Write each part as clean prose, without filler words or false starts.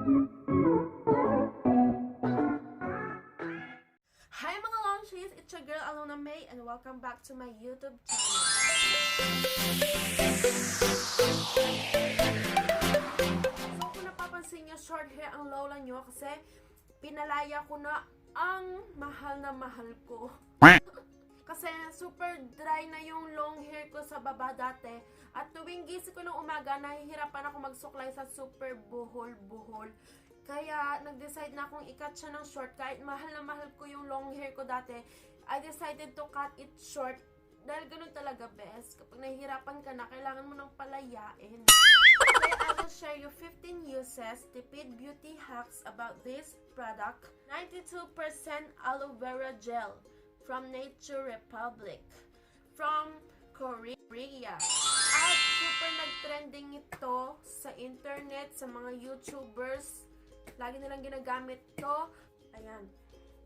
Hi mga launchies! It's your girl Alona May and welcome back to my YouTube channel. So kung napapansin nyo, short hair ang lola nyo kasi pinalaya ko na ang mahal na mahal ko. Kasi super dry na yung long hair ko sa baba dati. At tuwing gising ko ng umaga, nahihirapan ako magsuklay sa super buhol-buhol. Kaya nag-decide na akong i-cut siya ng short. Kahit mahal na mahal ko yung long hair ko dati, I decided to cut it short. Dahil ganun talaga, best. Kapag nahihirapan ka na, kailangan mo nang palayain. Okay, I will share you 15 uses, Tipid beauty hacks about this product. 92% aloe vera gel from Nature Republic, from Korea. At super nag-trending ito sa internet, sa mga YouTubers. Lagi nilang ginagamit to. Ayan.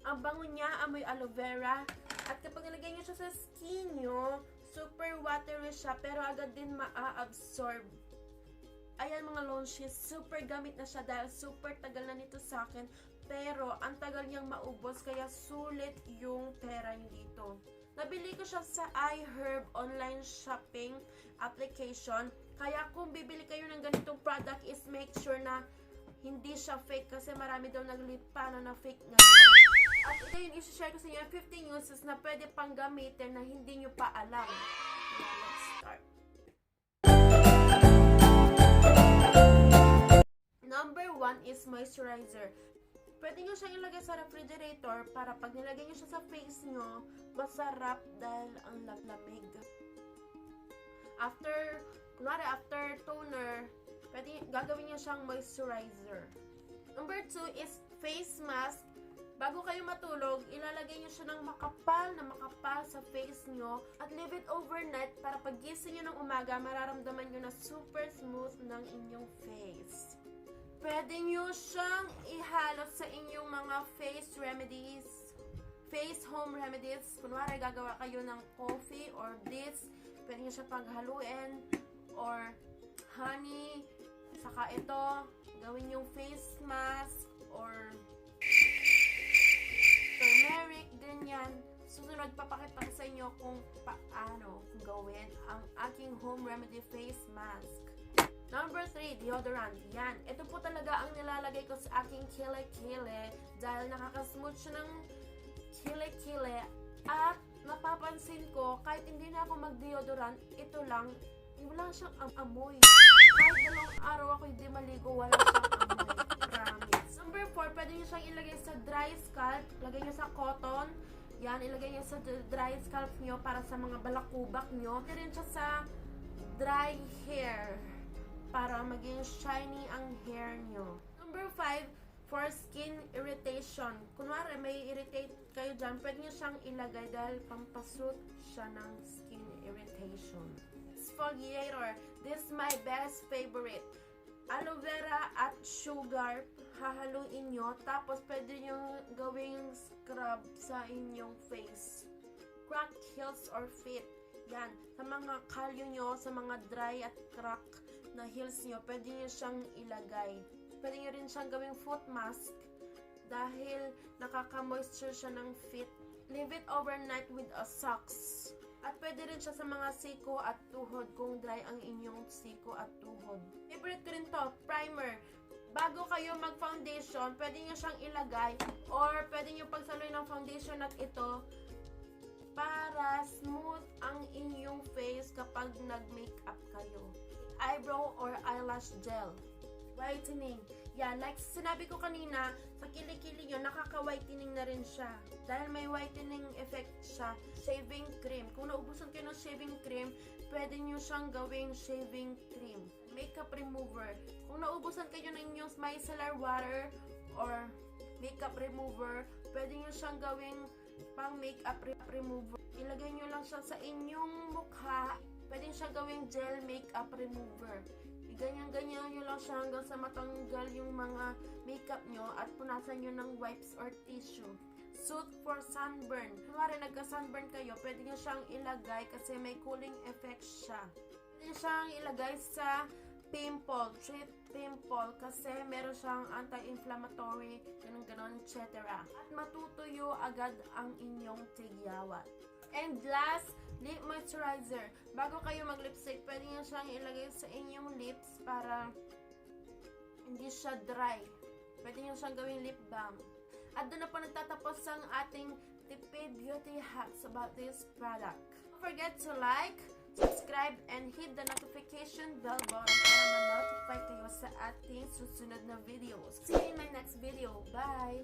Ang bango niya, amoy aloe vera. At kapag nilagay niyo siya sa skin niyo, super watery siya, pero agad din ma-absorb. Ayan mga launches, super gamit na siya dahil super tagal na nito sa akin. Pero ang tagal niyang maubos, kaya sulit yung pera niyo dito. Nabili ko siya sa iHerb online shopping application. Kaya kung bibili kayo ng ganitong product, is make sure na hindi siya fake kasi marami daw naglipa na fake ngayon. At ito yung isi-share ko sa inyo 15 uses na pwede pang gamitin na hindi nyo pa alam. Yeah, let's start. Number 1 is moisturizer. Pwede nyo siyang ilagay sa refrigerator para pag nilagay nyo siya sa face nyo, masarap dahil ang lamig. After toner, pwede gagawin nyo siyang moisturizer. Number 2 is face mask. Bago kayo matulog, ilalagay nyo siya ng makapal sa face nyo at leave it overnight para pag gising nyo ng umaga, mararamdaman nyo na super smooth ng inyong face. Pwede nyo siyang ihalo sa inyong mga face home remedies. Kunwari, gagawa kayo ng coffee or this. Pwede nyo siya paghaluin or honey. Saka ito, gawin yung face mask or turmeric, ganyan. Susunod, papakita ko sa inyo kung paano gawin ang aking home remedy face mask. Number 3, deodorant. Yan. Ito po talaga ang nilalagay ko sa aking kile-kile dahil nakakasmooth siya ng kile-kile. At napapansin ko, kahit hindi na ako mag-deodorant, ito lang, wala siyang amoy. Kahit dalawang araw ako hindi maligo, wala siyang amoy. Promise. Number 4, pwede nyo siyang ilagay sa dry scalp. Lagay nyo sa cotton. Yan, ilagay nyo sa dry scalp nyo para sa mga balakubak nyo. Pwede rin siya sa dry hair para maging shiny ang hair nyo. Number 5, for skin irritation. Kunwari, may irritate kayo dyan, pwede nyo siyang ilagay dahil pampasut siya ng skin irritation. Exfoliator. This is my best favorite. Aloe vera at sugar, hahaluin nyo, tapos pwede nyo gawing scrub sa inyong face. Cracked heels or feet. Yan, sa mga kalyo nyo, sa mga dry at crack na heels nyo, pwede nyo siyang ilagay. Pwede nyo rin siyang gawing foot mask dahil nakaka-moisture siya ng feet. Leave it overnight with a socks. At pwede rin siya sa mga siko at tuhod kung dry ang inyong siko at tuhod. Favorite ko rin to, primer. Bago kayo mag-foundation, pwede nyo siyang ilagay or pwede nyo pagsaluin ng foundation at ito para smooth ang inyong face kapag nag-makeup kayo. Eyebrow or eyelash gel. Whitening. Yan, like sinabi ko kanina, sa kilikili nyo, nakaka-whitening na rin siya. Dahil may whitening effect siya. Shaving cream. Kung naubusan kayo ng shaving cream, pwede nyo siyang gawing shaving cream. Makeup remover. Kung naubusan kayo ng inyong micellar water or makeup remover, pwede nyo siyang gawing pang makeup remover. Ilagay nyo lang siya sa inyong mukha. Pwede siyang gawing gel makeup remover. Ganyan-ganyan nyo lang siya hanggang sa matanggal yung mga makeup nyo at punasan nyo ng wipes or tissue. Suit for sunburn. Kunwari nagka-sunburn kayo, pwede nyo siyang ilagay kasi may cooling effect siya. Pwede nyo siyang ilagay sa pimple. pimple kasi meron siyang anti-inflammatory, ganun-ganon, etc. At matutuyo agad ang inyong tigyawat. And last, lip moisturizer. Bago kayo mag-lipstick, pwede nyo siyang ilagay sa inyong lips para hindi siya dry. Pwede nyo siyang gawing lip balm. At doon na po nagtatapos ang ating Tipid beauty hacks about this product. Don't forget to like, subscribe, and hit the notification bell button para ma-notify kayo sa ating susunod na videos. See you in my next video. Bye!